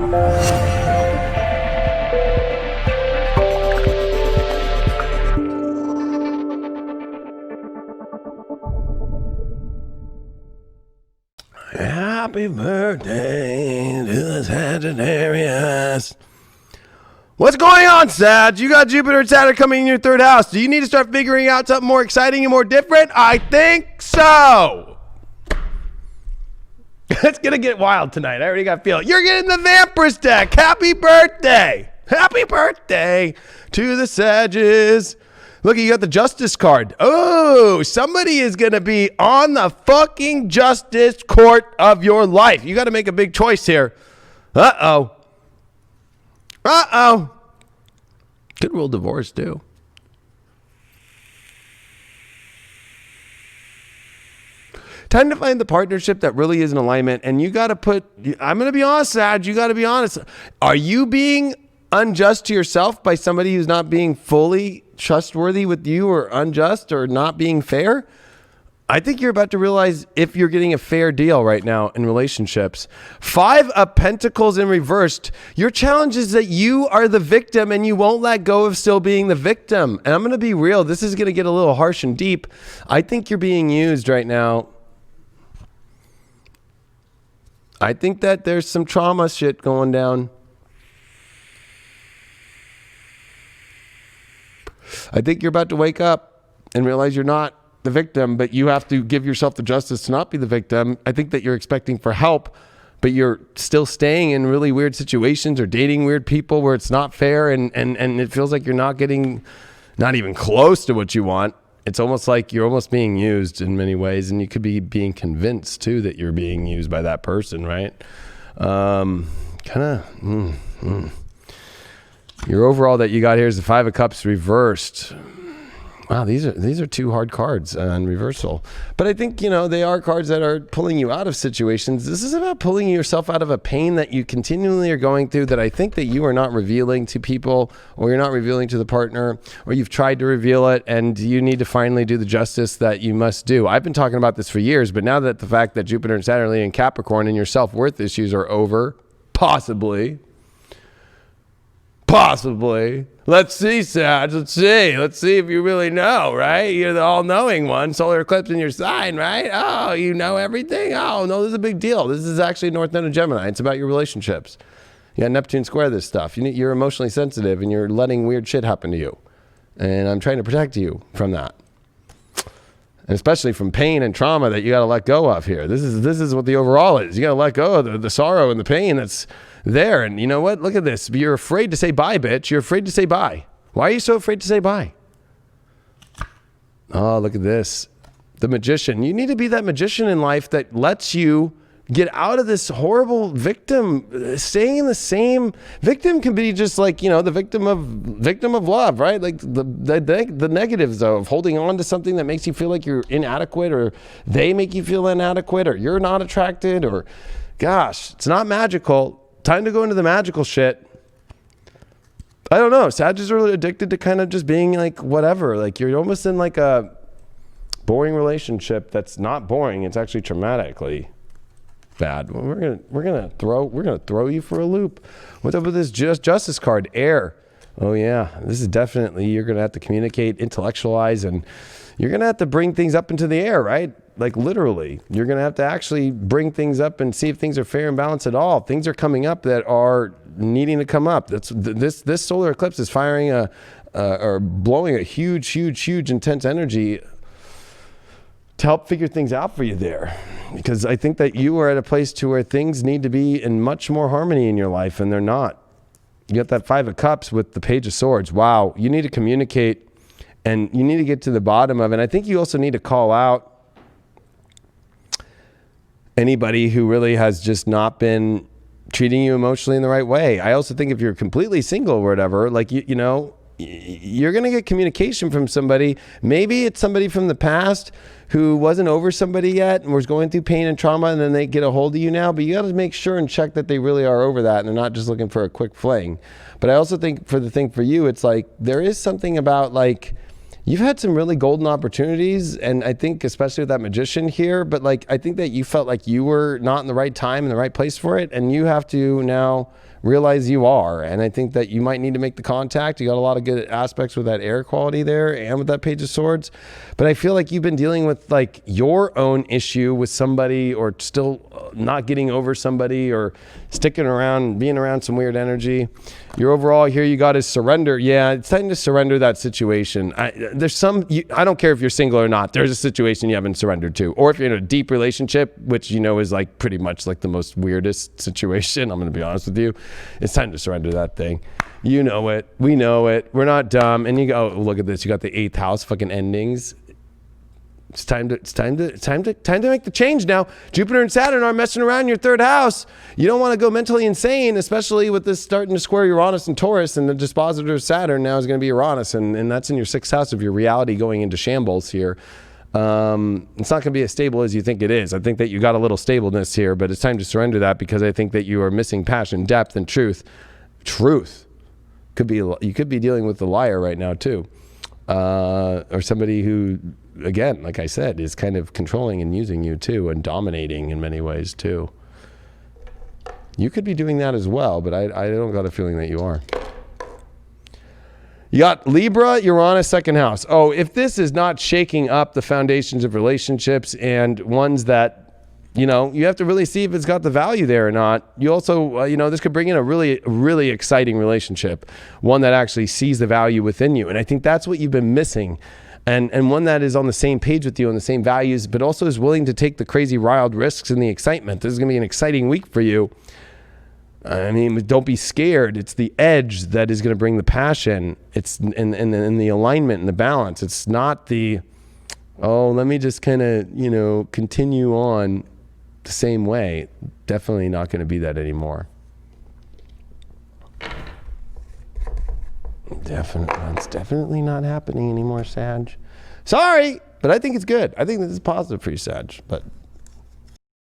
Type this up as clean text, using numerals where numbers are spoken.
Happy birthday to the Sagittarius. What's going on, Sag? You got Jupiter and Saturn coming in your third house. Do you need to start figuring out something more exciting and more different? I think so. It's going to get wild tonight. I already got a feel. You're getting the Vampirist deck. Happy birthday. Happy birthday to the Sages. Look, you got the Justice card. Oh, somebody is going to be on the fucking justice court of your life. You got to make a big choice here. Uh-oh. Uh-oh. Could rule divorce, too. Time to find the partnership that really is in alignment. And you got to put, I'm going to be honest, Sag, you got to be honest. Are you being unjust to yourself by somebody who's not being fully trustworthy with you, or unjust, or not being fair? I think you're about to realize if you're getting a fair deal right now in relationships. 5 of Pentacles in reversed. Your challenge is that you are the victim and you won't let go of still being the victim. And I'm going to be real. This is going to get a little harsh and deep. I think you're being used right now. I think that there's some trauma shit going down. I think you're about to wake up and realize you're not the victim, but you have to give yourself the justice to not be the victim. I think that you're expecting for help, but you're still staying in really weird situations or dating weird people where it's not fair, and it feels like you're not getting, not even close to what you want. It's almost like you're almost being used in many ways, and you could be being convinced too that you're being used by that person, right? Your overall that you got here is the 5 of Cups reversed. Wow, these are 2 hard cards on reversal. But I think, you know, they are cards that are pulling you out of situations. This is about pulling yourself out of a pain that you continually are going through, that I think that you are not revealing to people, or you're not revealing to the partner, or you've tried to reveal it, and you need to finally do the justice that you must do. I've been talking about this for years, but now that the fact that Jupiter and Saturn are in Capricorn and your self-worth issues are over, possibly. Let's see, Sag. Let's see if you really know, right? You're the all-knowing one. Solar eclipse in your sign, right? Oh, you know everything? Oh, no, this is a big deal. This is actually North Node of Gemini. It's about your relationships. You got Neptune square this stuff. You're emotionally sensitive, and you're letting weird shit happen to you. And I'm trying to protect you from that. And especially from pain and trauma that you got to let go of here. This is what the overall is. You got to let go of the sorrow and the pain that's there. And you know what? Look at this. You're afraid to say bye, bitch. You're afraid to say bye. Why are you so afraid to say bye? Oh, look at this. The Magician. You need to be that magician in life that lets you get out of this horrible victim, staying in the same victim. Can be just like, you know, the victim of love, right? Like the negatives of holding on to something that makes you feel like you're inadequate, or they make you feel inadequate, or you're not attracted, or gosh, it's not magical. Time to go into the magical shit. I don't know. Sagittarius are really addicted to kind of just being like whatever. Like you're almost in like a boring relationship that's not boring. It's actually traumatically bad. We're gonna throw you for a loop. What's up with this Justice card? Air. Oh yeah, this is definitely, you're gonna have to communicate, intellectualize, and you're gonna have to bring things up into the air, right? Like literally, you're gonna have to actually bring things up and see if things are fair and balanced at all. Things are coming up that are needing to come up. This solar eclipse is firing or blowing a huge intense energy to help figure things out for you there. Because I think that you are at a place to where things need to be in much more harmony in your life, and they're not. You got that 5 of Cups with the Page of Swords. Wow, you need to communicate, and you need to get to the bottom of it. And I think you also need to call out anybody who really has just not been treating you emotionally in the right way. I also think if you're completely single or whatever, like, you know, you're going to get communication from somebody. Maybe it's somebody from the past who wasn't over somebody yet and was going through pain and trauma, and then they get a hold of you now. But you got to make sure and check that they really are over that and they're not just looking for a quick fling. But I also think for the thing for you, it's like there is something about like you've had some really golden opportunities, and I think especially with that magician here, but like I think that you felt like you were not in the right time in the right place for it, and you have to now realize you are. And I think that you might need to make the contact. You got a lot of good aspects with that air quality there and with that Page of Swords, but I feel like you've been dealing with like your own issue with somebody, or still not getting over somebody, or sticking around, being around some weird energy. Your overall here you got is surrender. Yeah, it's time to surrender that situation. I don't care if you're single or not. There's a situation you haven't surrendered to. Or if you're in a deep relationship, which you know is like pretty much like the most weirdest situation, I'm going to be honest with you. It's time to surrender that thing. You know it. We know it. We're not dumb. And you go, oh, look at this. You got the 8th house fucking endings. It's time to make the change now. Jupiter and Saturn are messing around in your 3rd house. You don't want to go mentally insane, especially with this starting to square Uranus and Taurus, and the dispositor of Saturn now is going to be Uranus, and that's in your 6th house of your reality going into shambles here. It's not going to be as stable as you think it is. I think that you got a little stableness here, but it's time to surrender that, because I think that you are missing passion, depth, and truth. Truth could be, you could be dealing with the liar right now too, or somebody who, again, like I said, is kind of controlling and using you too, and dominating in many ways too. You could be doing that as well, but I don't got a feeling that you are. You got Libra, Uranus, 2nd house. Oh, if this is not shaking up the foundations of relationships, and ones that, you know, you have to really see if it's got the value there or not. You also, you know, this could bring in a really, really exciting relationship, one that actually sees the value within you. And I think that's what you've been missing. And one that is on the same page with you, on the same values, but also is willing to take the crazy wild risks and the excitement. This is going to be an exciting week for you. I mean, don't be scared. It's the edge that is going to bring the passion. It's in the alignment and the balance. It's not the, oh, let me just kind of, you know, continue on the same way. Definitely not going to be that anymore. It's definitely not happening anymore, Sag. Sorry, but I think it's good. I think this is positive for you, Sag. But